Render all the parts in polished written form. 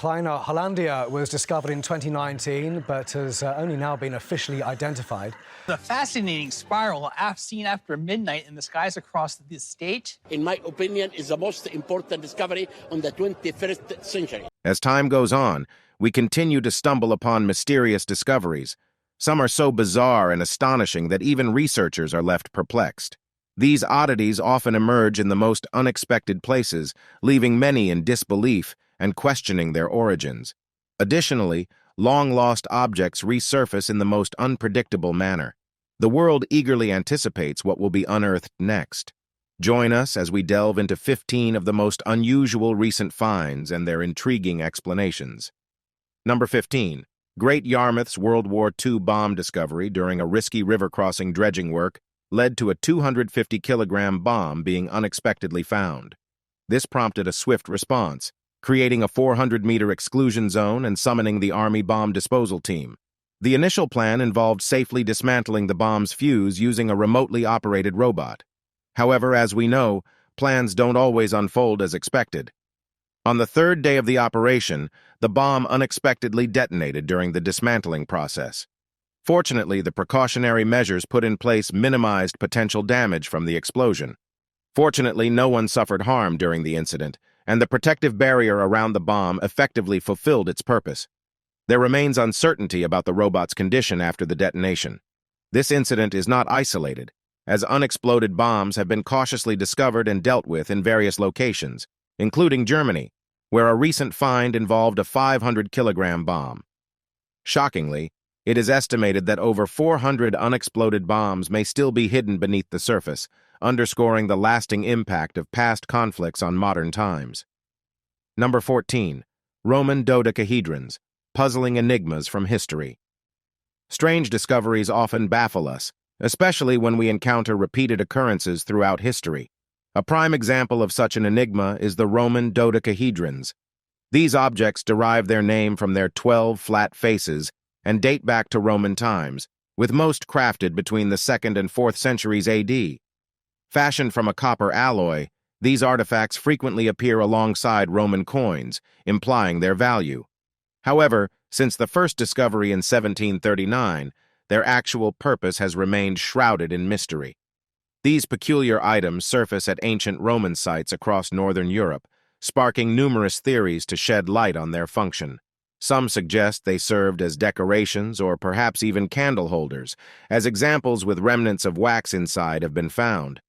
Kleiner Hollandia was discovered in 2019, but has only now been officially identified. The fascinating spiral seen after midnight in the skies across the state. In my opinion, is the most important discovery on the 21st century. As time goes on, we continue to stumble upon mysterious discoveries. Some are so bizarre and astonishing that even researchers are left perplexed. These oddities often emerge in the most unexpected places, leaving many in disbelief and questioning their origins. Additionally, long-lost objects resurface in the most unpredictable manner. The world eagerly anticipates what will be unearthed next. Join us as we delve into 15 of the most unusual recent finds and their intriguing explanations. Number 15. Great Yarmouth's World War II bomb discovery during a risky river-crossing dredging work led to a 250-kilogram bomb being unexpectedly found. This prompted a swift response, creating a 400-meter exclusion zone and summoning the Army bomb disposal team. The initial plan involved safely dismantling the bomb's fuse using a remotely operated robot. However, as we know, plans don't always unfold as expected. On the third day of the operation, the bomb unexpectedly detonated during the dismantling process. Fortunately, the precautionary measures put in place minimized potential damage from the explosion. Fortunately, no one suffered harm during the incident, and the protective barrier around the bomb effectively fulfilled its purpose. There remains uncertainty about the robot's condition after the detonation. This incident is not isolated, as unexploded bombs have been cautiously discovered and dealt with in various locations, including Germany, where a recent find involved a 500-kilogram bomb. Shockingly, it is estimated that over 400 unexploded bombs may still be hidden beneath the surface, underscoring the lasting impact of past conflicts on modern times. Number 14. Roman dodecahedrons, puzzling enigmas from history. Strange discoveries often baffle us, especially when we encounter repeated occurrences throughout history. A prime example of such an enigma is the Roman dodecahedrons. These objects derive their name from their 12 flat faces and date back to Roman times, with most crafted between the 2nd and 4th centuries AD. Fashioned from a copper alloy, these artifacts frequently appear alongside Roman coins, implying their value. However, since the first discovery in 1739, their actual purpose has remained shrouded in mystery. These peculiar items surface at ancient Roman sites across northern Europe, sparking numerous theories to shed light on their function. Some suggest they served as decorations or perhaps even candle holders, as examples with remnants of wax inside have been found.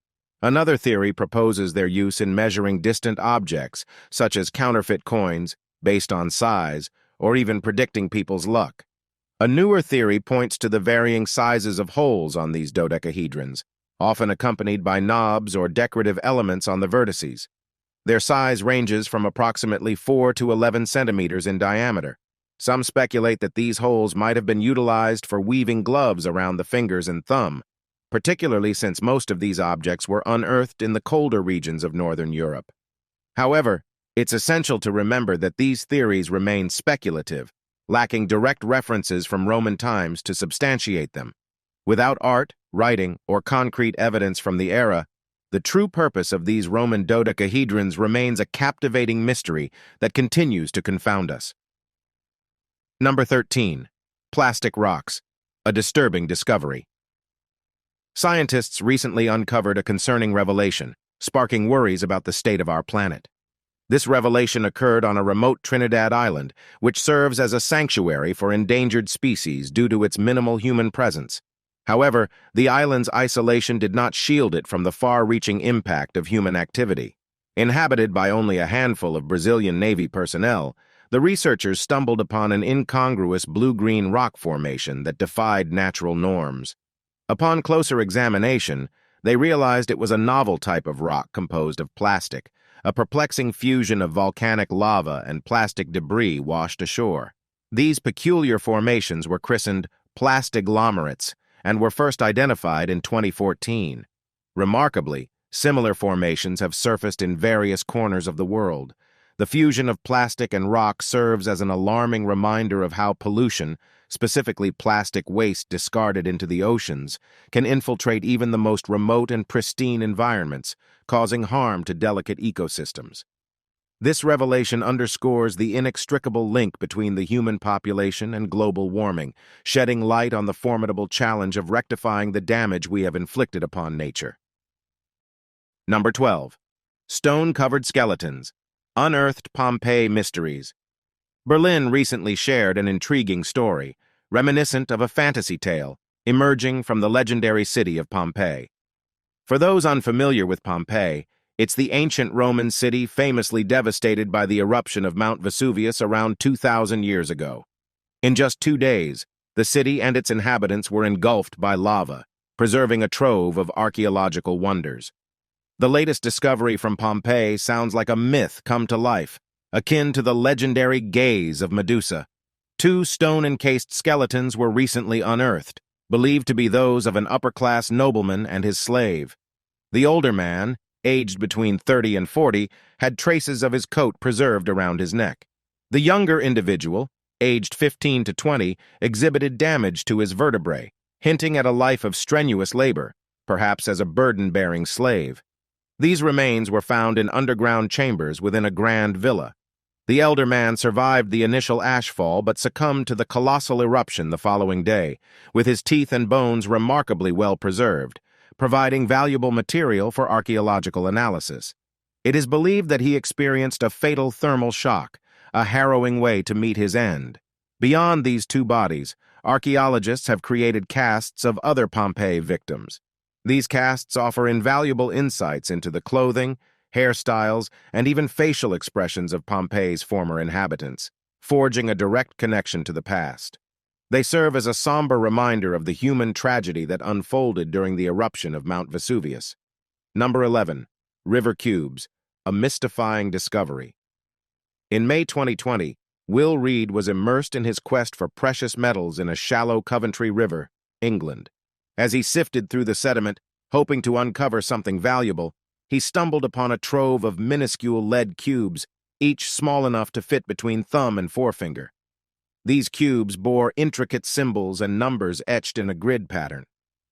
Another theory proposes their use in measuring distant objects, such as counterfeit coins, based on size, or even predicting people's luck. A newer theory points to the varying sizes of holes on these dodecahedrons, often accompanied by knobs or decorative elements on the vertices. Their size ranges from approximately 4 to 11 centimeters in diameter. Some speculate that these holes might have been utilized for weaving gloves around the fingers and thumb, particularly since most of these objects were unearthed in the colder regions of northern Europe. However, it's essential to remember that these theories remain speculative, lacking direct references from Roman times to substantiate them. Without art, writing, or concrete evidence from the era, the true purpose of these Roman dodecahedrons remains a captivating mystery that continues to confound us. Number 13. Plastic rocks, a disturbing discovery. Scientists recently uncovered a concerning revelation, sparking worries about the state of our planet. This revelation occurred on a remote Trinidad island, which serves as a sanctuary for endangered species due to its minimal human presence. However, the island's isolation did not shield it from the far-reaching impact of human activity. Inhabited by only a handful of Brazilian Navy personnel, the researchers stumbled upon an incongruous blue-green rock formation that defied natural norms. Upon closer examination, they realized it was a novel type of rock composed of plastic, a perplexing fusion of volcanic lava and plastic debris washed ashore. These peculiar formations were christened plastiglomerates and were first identified in 2014. Remarkably, similar formations have surfaced in various corners of the world. The fusion of plastic and rock serves as an alarming reminder of how pollution, specifically plastic waste discarded into the oceans, can infiltrate even the most remote and pristine environments, causing harm to delicate ecosystems. This revelation underscores the inextricable link between the human population and global warming, shedding light on the formidable challenge of rectifying the damage we have inflicted upon nature. Number 12. Stone-covered skeletons. Unearthed Pompeii mysteries. Berlin recently shared an intriguing story, reminiscent of a fantasy tale, emerging from the legendary city of Pompeii. For those unfamiliar with Pompeii, it's the ancient Roman city famously devastated by the eruption of Mount Vesuvius around 2,000 years ago. In just 2 days, the city and its inhabitants were engulfed by lava, preserving a trove of archaeological wonders. The latest discovery from Pompeii sounds like a myth come to life, akin to the legendary gaze of Medusa. 2 stone-encased skeletons were recently unearthed, believed to be those of an upper-class nobleman and his slave. The older man, aged between 30 and 40, had traces of his coat preserved around his neck. The younger individual, aged 15 to 20, exhibited damage to his vertebrae, hinting at a life of strenuous labor, perhaps as a burden-bearing slave. These remains were found in underground chambers within a grand villa. The elder man survived the initial ashfall but succumbed to the colossal eruption the following day, with his teeth and bones remarkably well preserved, providing valuable material for archaeological analysis. It is believed that he experienced a fatal thermal shock, a harrowing way to meet his end. Beyond these 2 bodies, archaeologists have created casts of other Pompeii victims. These casts offer invaluable insights into the clothing, hairstyles, and even facial expressions of Pompeii's former inhabitants, forging a direct connection to the past. They serve as a somber reminder of the human tragedy that unfolded during the eruption of Mount Vesuvius. Number 11. River Cubes, a mystifying discovery. In May 2020, Will Reed was immersed in his quest for precious metals in a shallow Coventry River, England. As he sifted through the sediment, hoping to uncover something valuable, he stumbled upon a trove of minuscule lead cubes, each small enough to fit between thumb and forefinger. These cubes bore intricate symbols and numbers etched in a grid pattern.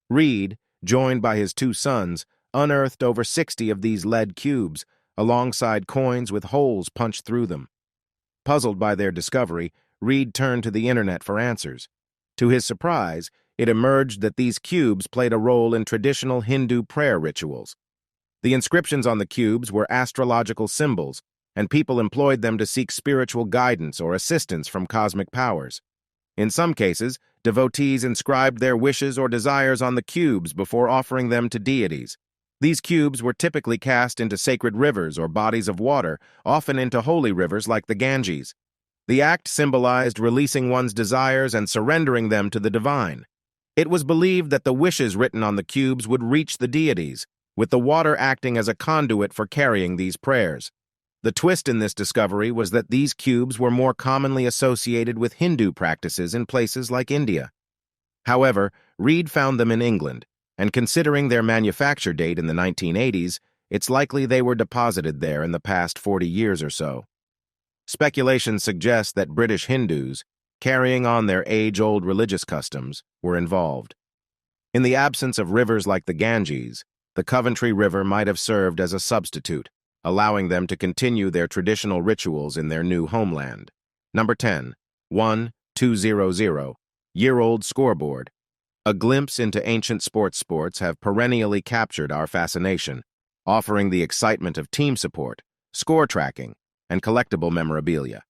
Reed, joined by his 2 sons, unearthed over 60 of these lead cubes, alongside coins with holes punched through them. Puzzled by their discovery, Reed turned to the internet for answers. To his surprise, it emerged that these cubes played a role in traditional Hindu prayer rituals. The inscriptions on the cubes were astrological symbols, and people employed them to seek spiritual guidance or assistance from cosmic powers. In some cases, devotees inscribed their wishes or desires on the cubes before offering them to deities. These cubes were typically cast into sacred rivers or bodies of water, often into holy rivers like the Ganges. The act symbolized releasing one's desires and surrendering them to the divine. It was believed that the wishes written on the cubes would reach the deities, with the water acting as a conduit for carrying these prayers. The twist in this discovery was that these cubes were more commonly associated with Hindu practices in places like India. However, Reed found them in England, and considering their manufacture date in the 1980s, it's likely they were deposited there in the past 40 years or so. Speculation suggests that British Hindus, carrying on their age-old religious customs, were involved. In the absence of rivers like the Ganges, the Coventry River might have served as a substitute, allowing them to continue their traditional rituals in their new homeland. Number 10. 1200. Year-old scoreboard. A glimpse into ancient sports have perennially captured our fascination, offering the excitement of team support, score tracking, and collectible memorabilia.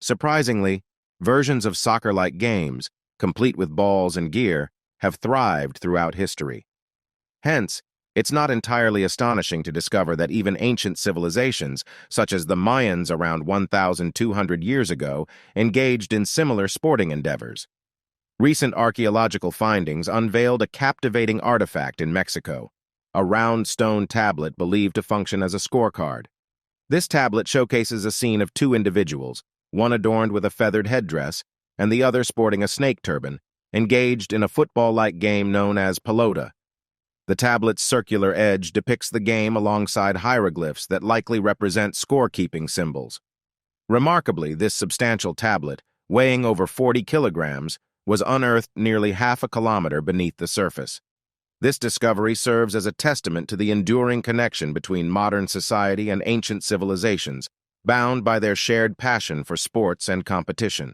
Surprisingly, versions of soccer-like games, complete with balls and gear, have thrived throughout history. Hence, it's not entirely astonishing to discover that even ancient civilizations, such as the Mayans around 1,200 years ago, engaged in similar sporting endeavors. Recent archaeological findings unveiled a captivating artifact in Mexico, a round stone tablet believed to function as a scorecard. This tablet showcases a scene of 2 individuals, one adorned with a feathered headdress and the other sporting a snake turban, engaged in a football-like game known as pelota. The tablet's circular edge depicts the game alongside hieroglyphs that likely represent scorekeeping symbols. Remarkably, this substantial tablet, weighing over 40 kilograms, was unearthed nearly half a kilometer beneath the surface. This discovery serves as a testament to the enduring connection between modern society and ancient civilizations, bound by their shared passion for sports and competition.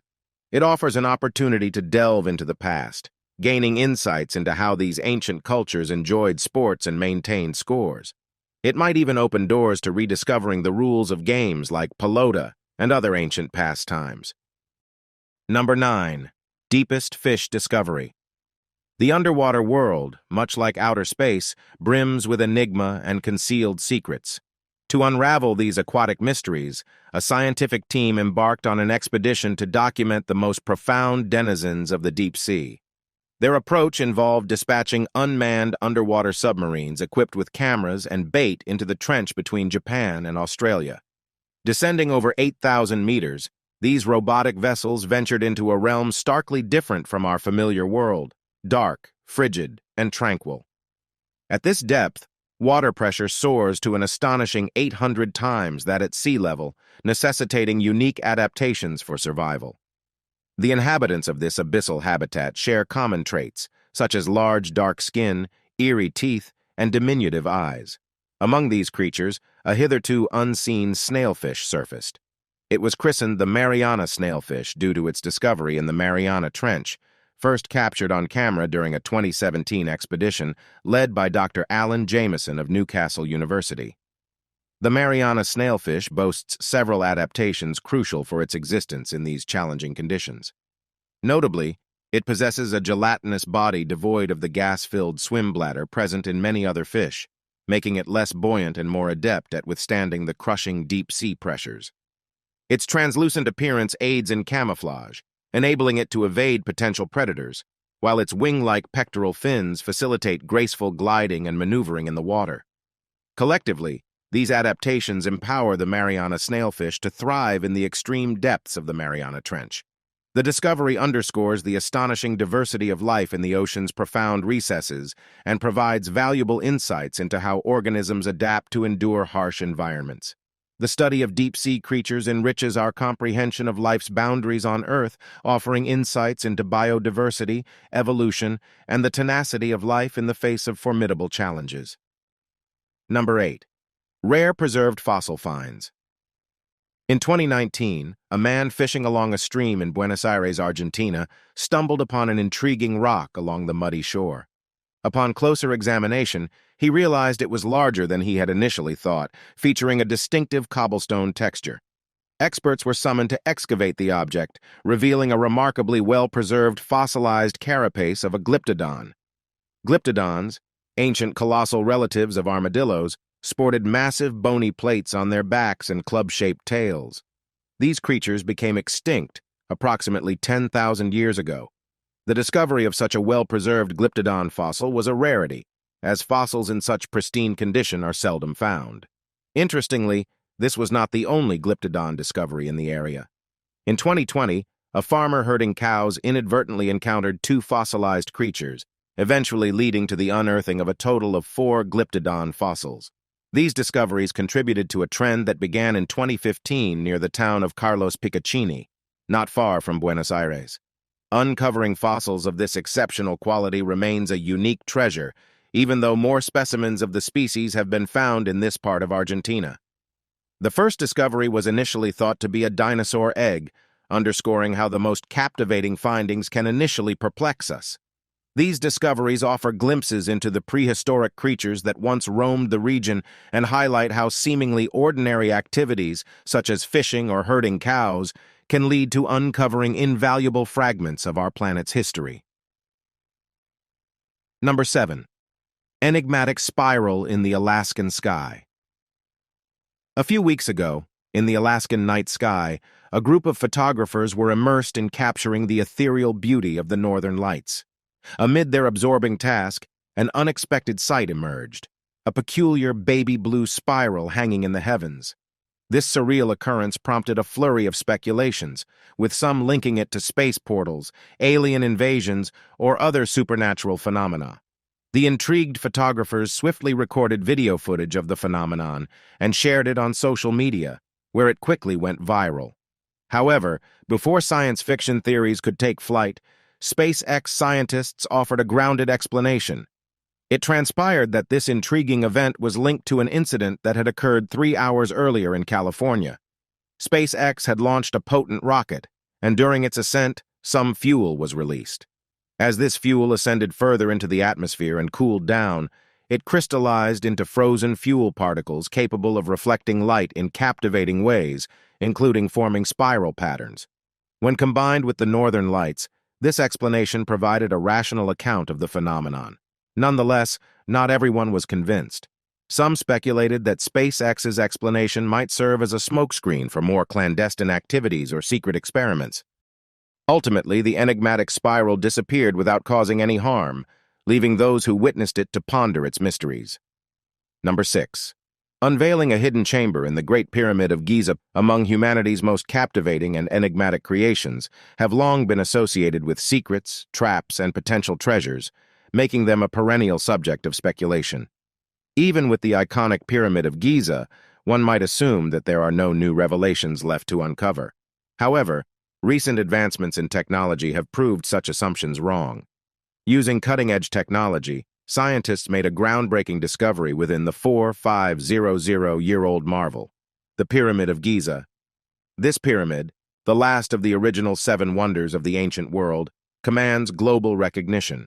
It offers an opportunity to delve into the past, gaining insights into how these ancient cultures enjoyed sports and maintained scores. It might even open doors to rediscovering the rules of games like pelota and other ancient pastimes. Number 9. Deepest fish discovery. The underwater world, much like outer space, brims with enigma and concealed secrets. To unravel these aquatic mysteries, a scientific team embarked on an expedition to document the most profound denizens of the deep sea. Their approach involved dispatching unmanned underwater submarines equipped with cameras and bait into the trench between Japan and Australia. Descending over 8,000 meters, these robotic vessels ventured into a realm starkly different from our familiar world, dark, frigid, and tranquil. At this depth, water pressure soars to an astonishing 800 times that at sea level, necessitating unique adaptations for survival. The inhabitants of this abyssal habitat share common traits, such as large dark skin, eerie teeth, and diminutive eyes. Among these creatures, a hitherto unseen snailfish surfaced. It was christened the Mariana snailfish due to its discovery in the Mariana Trench, first captured on camera during a 2017 expedition led by Dr. Alan Jameson of Newcastle University. The Mariana snailfish boasts several adaptations crucial for its existence in these challenging conditions. Notably, it possesses a gelatinous body devoid of the gas-filled swim bladder present in many other fish, making it less buoyant and more adept at withstanding the crushing deep-sea pressures. Its translucent appearance aids in camouflage, enabling it to evade potential predators, while its wing-like pectoral fins facilitate graceful gliding and maneuvering in the water. Collectively, these adaptations empower the Mariana snailfish to thrive in the extreme depths of the Mariana Trench. The discovery underscores the astonishing diversity of life in the ocean's profound recesses and provides valuable insights into how organisms adapt to endure harsh environments. The study of deep-sea creatures enriches our comprehension of life's boundaries on Earth, offering insights into biodiversity, evolution, and the tenacity of life in the face of formidable challenges. Number 8. Rare preserved fossil finds. In 2019, a man fishing along a stream in Buenos Aires, Argentina, stumbled upon an intriguing rock along the muddy shore. Upon closer examination, he realized it was larger than he had initially thought, featuring a distinctive cobblestone texture. Experts were summoned to excavate the object, revealing a remarkably well-preserved fossilized carapace of a glyptodon. Glyptodons, ancient colossal relatives of armadillos, sported massive bony plates on their backs and club-shaped tails. These creatures became extinct approximately 10,000 years ago. The discovery of such a well-preserved glyptodon fossil was a rarity, as fossils in such pristine condition are seldom found. Interestingly, this was not the only glyptodon discovery in the area. In 2020, a farmer herding cows inadvertently encountered 2 fossilized creatures, eventually leading to the unearthing of a total of 4 glyptodon fossils. These discoveries contributed to a trend that began in 2015 near the town of Carlos Picaccini, not far from Buenos Aires. Uncovering fossils of this exceptional quality remains a unique treasure, even though more specimens of the species have been found in this part of Argentina. The first discovery was initially thought to be a dinosaur egg, underscoring how the most captivating findings can initially perplex us. These discoveries offer glimpses into the prehistoric creatures that once roamed the region and highlight how seemingly ordinary activities, such as fishing or herding cows, can lead to uncovering invaluable fragments of our planet's history. Number 7. Enigmatic spiral in the Alaskan sky. A few weeks ago, in the Alaskan night sky, a group of photographers were immersed in capturing the ethereal beauty of the northern lights. Amid their absorbing task, an unexpected sight emerged, a peculiar baby blue spiral hanging in the heavens. This surreal occurrence prompted a flurry of speculations, with some linking it to space portals, alien invasions, or other supernatural phenomena. The intrigued photographers swiftly recorded video footage of the phenomenon and shared it on social media, where it quickly went viral. However, before science fiction theories could take flight, SpaceX scientists offered a grounded explanation. It transpired that this intriguing event was linked to an incident that had occurred 3 hours earlier in California. SpaceX had launched a potent rocket, and during its ascent, some fuel was released. As this fuel ascended further into the atmosphere and cooled down, it crystallized into frozen fuel particles capable of reflecting light in captivating ways, including forming spiral patterns. When combined with the northern lights, this explanation provided a rational account of the phenomenon. Nonetheless, not everyone was convinced. Some speculated that SpaceX's explanation might serve as a smokescreen for more clandestine activities or secret experiments. Ultimately, the enigmatic spiral disappeared without causing any harm, leaving those who witnessed it to ponder its mysteries. Number 6. Unveiling a hidden chamber in the Great Pyramid of Giza, among humanity's most captivating and enigmatic creations, have long been associated with secrets, traps, and potential treasures, making them a perennial subject of speculation. Even with the iconic Pyramid of Giza, one might assume that there are no new revelations left to uncover. However, recent advancements in technology have proved such assumptions wrong. Using cutting-edge technology, scientists made a groundbreaking discovery within the 4,500-year-old marvel, the Pyramid of Giza. This pyramid, the last of the original 7 wonders of the ancient world, commands global recognition.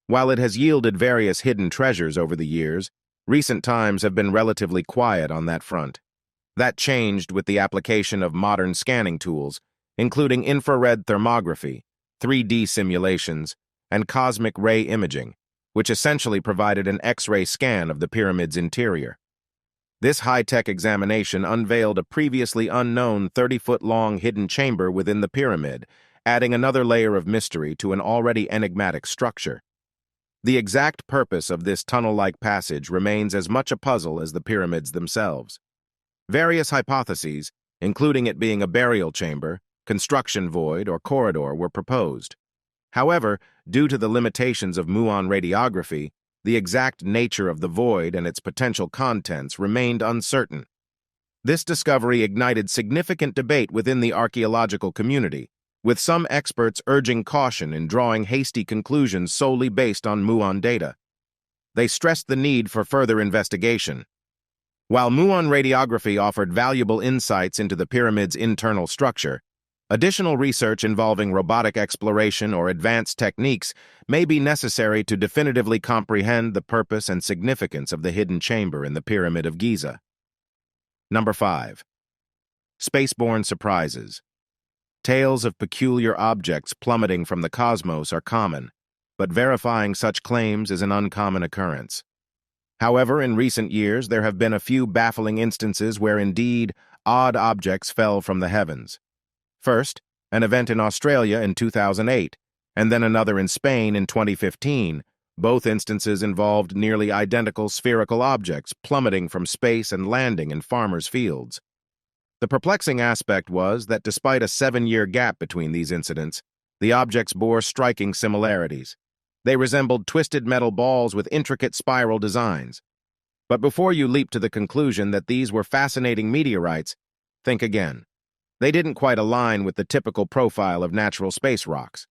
While it has yielded various hidden treasures over the years, recent times have been relatively quiet on that front. That changed with the application of modern scanning tools, including infrared thermography, 3D simulations, and cosmic ray imaging, which essentially provided an X-ray scan of the pyramid's interior. This high-tech examination unveiled a previously unknown 30-foot-long hidden chamber within the pyramid, adding another layer of mystery to an already enigmatic structure. The exact purpose of this tunnel-like passage remains as much a puzzle as the pyramids themselves. Various hypotheses, including it being a burial chamber, construction void, or corridor, were proposed. However, due to the limitations of muon radiography, the exact nature of the void and its potential contents remained uncertain. This discovery ignited significant debate within the archaeological community, with some experts urging caution in drawing hasty conclusions solely based on muon data. They stressed the need for further investigation. While muon radiography offered valuable insights into the pyramid's internal structure, additional research involving robotic exploration or advanced techniques may be necessary to definitively comprehend the purpose and significance of the hidden chamber in the Pyramid of Giza. Number 5. Spaceborne surprises. Tales of peculiar objects plummeting from the cosmos are common, but verifying such claims is an uncommon occurrence. However, in recent years, there have been a few baffling instances where indeed odd objects fell from the heavens. First, an event in Australia in 2008, and then another in Spain in 2015. Both instances involved nearly identical spherical objects plummeting from space and landing in farmers' fields. The perplexing aspect was that despite a 7-year gap between these incidents, the objects bore striking similarities. They resembled twisted metal balls with intricate spiral designs. But before you leap to the conclusion that these were fascinating meteorites, think again. They didn't quite align with the typical profile of natural space rocks.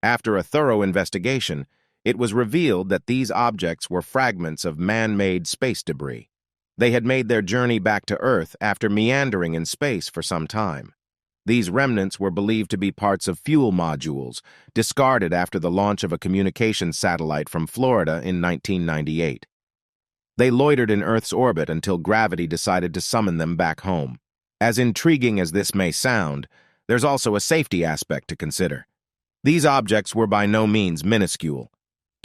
After a thorough investigation, it was revealed that these objects were fragments of man-made space debris. They had made their journey back to Earth after meandering in space for some time. These remnants were believed to be parts of fuel modules, discarded after the launch of a communications satellite from Florida in 1998. They loitered in Earth's orbit until gravity decided to summon them back home. As intriguing as this may sound, there's also a safety aspect to consider. These objects were by no means minuscule.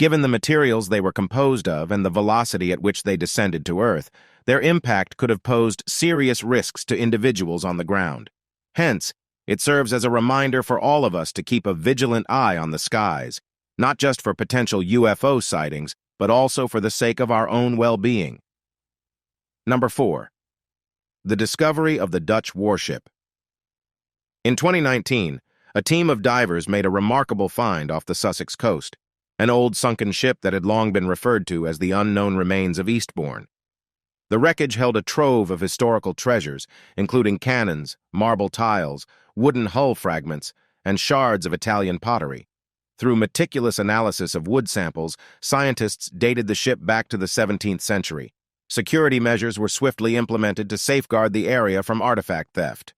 Given the materials they were composed of and the velocity at which they descended to Earth, their impact could have posed serious risks to individuals on the ground. Hence, it serves as a reminder for all of us to keep a vigilant eye on the skies, not just for potential UFO sightings, but also for the sake of our own well-being. Number 4. The discovery of the Dutch warship. In 2019, a team of divers made a remarkable find off the Sussex coast, an old sunken ship that had long been referred to as the unknown remains of Eastbourne. The wreckage held a trove of historical treasures, including cannons, marble tiles, wooden hull fragments, and shards of Italian pottery. Through meticulous analysis of wood samples, scientists dated the ship back to the 17th century. Security measures were swiftly implemented to safeguard the area from artifact theft.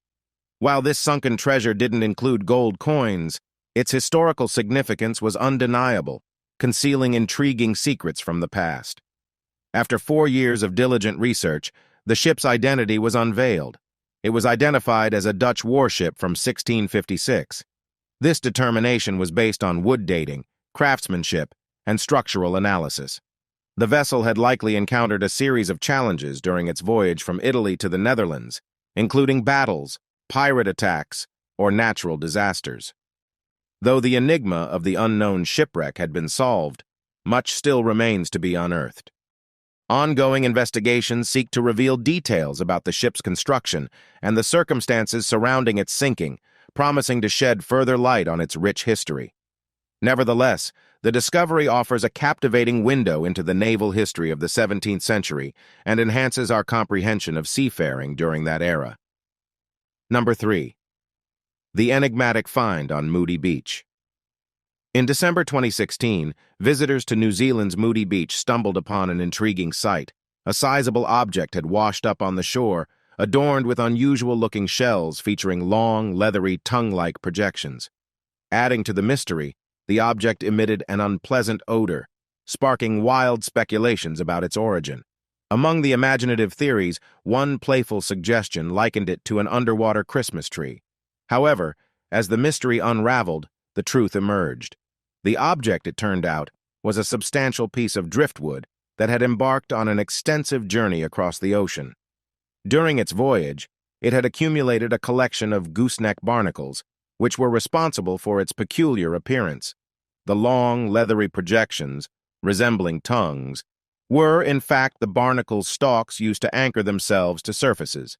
While this sunken treasure didn't include gold coins, its historical significance was undeniable, concealing intriguing secrets from the past. After 4 years of diligent research, the ship's identity was unveiled. It was identified as a Dutch warship from 1656. This determination was based on wood dating, craftsmanship, and structural analysis. The vessel had likely encountered a series of challenges during its voyage from Italy to the Netherlands, including battles, pirate attacks, or natural disasters. Though the enigma of the unknown shipwreck had been solved, much still remains to be unearthed. Ongoing investigations seek to reveal details about the ship's construction and the circumstances surrounding its sinking, promising to shed further light on its rich history. Nevertheless, the discovery offers a captivating window into the naval history of the 17th century and enhances our comprehension of seafaring during that era. Number 3. The enigmatic find on Moody Beach. In December 2016, visitors to New Zealand's Moody Beach stumbled upon an intriguing sight. A sizable object had washed up on the shore, adorned with unusual-looking shells featuring long, leathery, tongue-like projections. Adding to the mystery, the object emitted an unpleasant odor, sparking wild speculations about its origin. Among the imaginative theories, one playful suggestion likened it to an underwater Christmas tree. However, as the mystery unraveled, the truth emerged. The object, it turned out, was a substantial piece of driftwood that had embarked on an extensive journey across the ocean. During its voyage, it had accumulated a collection of gooseneck barnacles, which were responsible for its peculiar appearance. The long, leathery projections, resembling tongues, were, in fact, the barnacle's stalks used to anchor themselves to surfaces.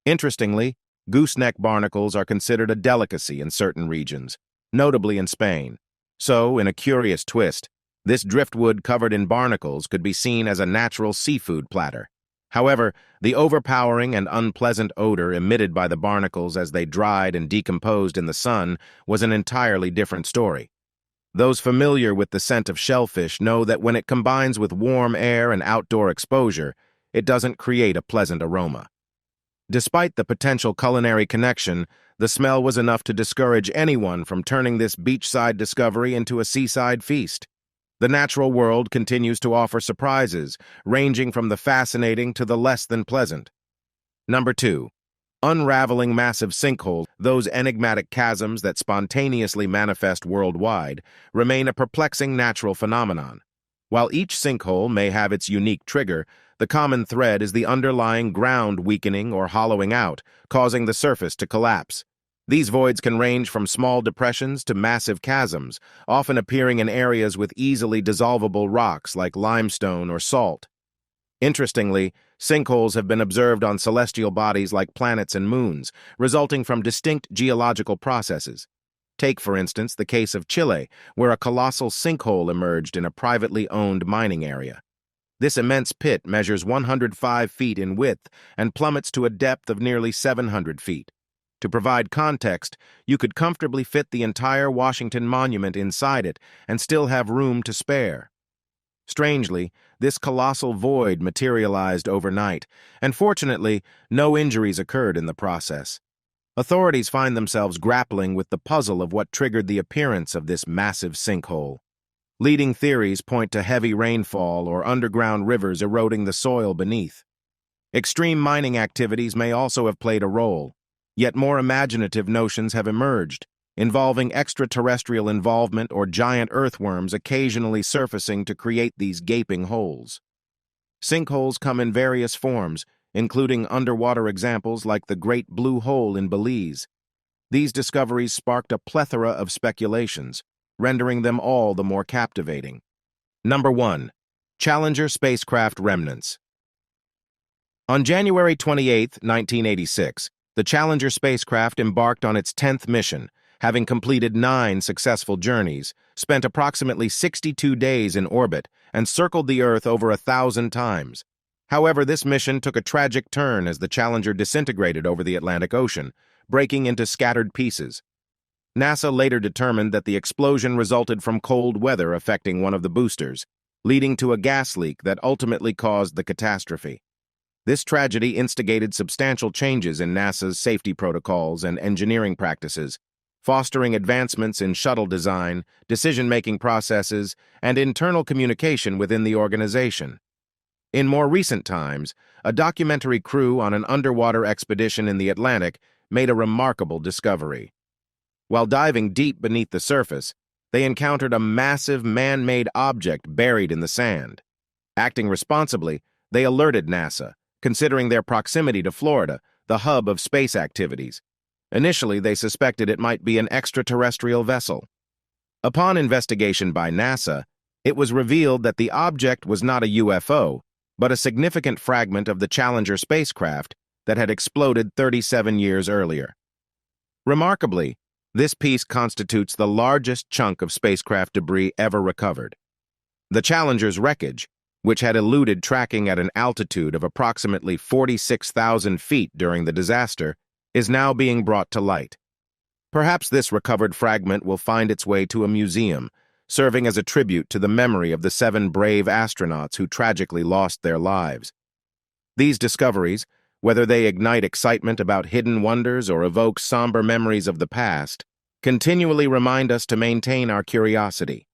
Interestingly, gooseneck barnacles are considered a delicacy in certain regions, notably in Spain. So, in a curious twist, this driftwood covered in barnacles could be seen as a natural seafood platter. However, the overpowering and unpleasant odor emitted by the barnacles as they dried and decomposed in the sun was an entirely different story. Those familiar with the scent of shellfish know that when it combines with warm air and outdoor exposure, it doesn't create a pleasant aroma. Despite the potential culinary connection, the smell was enough to discourage anyone from turning this beachside discovery into a seaside feast. The natural world continues to offer surprises, ranging from the fascinating to the less than pleasant. Number 2. Unraveling massive sinkholes, those enigmatic chasms that spontaneously manifest worldwide, remain a perplexing natural phenomenon. While each sinkhole may have its unique trigger, the common thread is the underlying ground weakening or hollowing out, causing the surface to collapse. These voids can range from small depressions to massive chasms, often appearing in areas with easily dissolvable rocks like limestone or salt. Interestingly, sinkholes have been observed on celestial bodies like planets and moons, resulting from distinct geological processes. Take, for instance, the case of Chile, where a colossal sinkhole emerged in a privately owned mining area. This immense pit measures 105 feet in width and plummets to a depth of nearly 700 feet. To provide context, you could comfortably fit the entire Washington Monument inside it and still have room to spare. Strangely, this colossal void materialized overnight, and fortunately, no injuries occurred in the process. Authorities find themselves grappling with the puzzle of what triggered the appearance of this massive sinkhole. Leading theories point to heavy rainfall or underground rivers eroding the soil beneath. Extreme mining activities may also have played a role, yet more imaginative notions have emerged, involving extraterrestrial involvement or giant earthworms occasionally surfacing to create these gaping holes. Sinkholes come in various forms, including underwater examples like the Great Blue Hole in Belize. These discoveries sparked a plethora of speculations, rendering them all the more captivating. Number 1. Challenger spacecraft remnants. On January 28, 1986, the Challenger spacecraft embarked on its 10th mission, having completed 9 successful journeys, spent approximately 62 days in orbit, and circled the Earth over 1,000 times. However, this mission took a tragic turn as the Challenger disintegrated over the Atlantic Ocean, breaking into scattered pieces. NASA later determined that the explosion resulted from cold weather affecting one of the boosters, leading to a gas leak that ultimately caused the catastrophe. This tragedy instigated substantial changes in NASA's safety protocols and engineering practices, fostering advancements in shuttle design, decision-making processes, and internal communication within the organization. In more recent times, a documentary crew on an underwater expedition in the Atlantic made a remarkable discovery. While diving deep beneath the surface, they encountered a massive man-made object buried in the sand. Acting responsibly, they alerted NASA, considering their proximity to Florida, the hub of space activities. Initially, they suspected it might be an extraterrestrial vessel. Upon investigation by NASA, it was revealed that the object was not a UFO, but a significant fragment of the Challenger spacecraft that had exploded 37 years earlier. Remarkably, this piece constitutes the largest chunk of spacecraft debris ever recovered. The Challenger's wreckage, which had eluded tracking at an altitude of approximately 46,000 feet during the disaster, is now being brought to light. Perhaps this recovered fragment will find its way to a museum, serving as a tribute to the memory of the 7 brave astronauts who tragically lost their lives. These discoveries, whether they ignite excitement about hidden wonders or evoke somber memories of the past, continually remind us to maintain our curiosity.